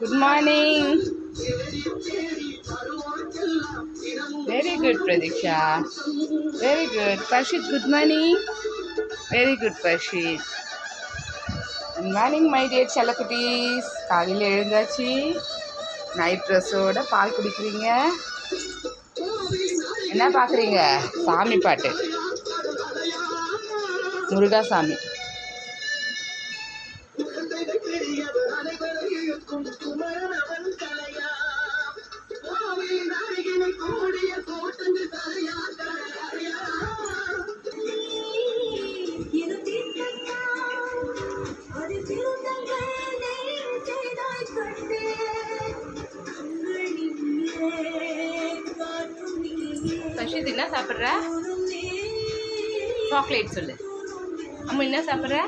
Good morning. Very good, Pradiksha. Very good. Parshit, good morning. Very good, Parshit. Good morning, my dear Chalakutis. காலையில் எழுந்தாச்சு night ட்ரெஸ்ஸோட பால் குடிக்கிறீங்க. என்ன பார்க்குறீங்க? சாமி பாட்டு, முருகாசாமி. பஷித் என்ன சாப்பிட்ற? சாக்லேட் சொல்லு. அம்மா என்ன சாப்பிட்ற?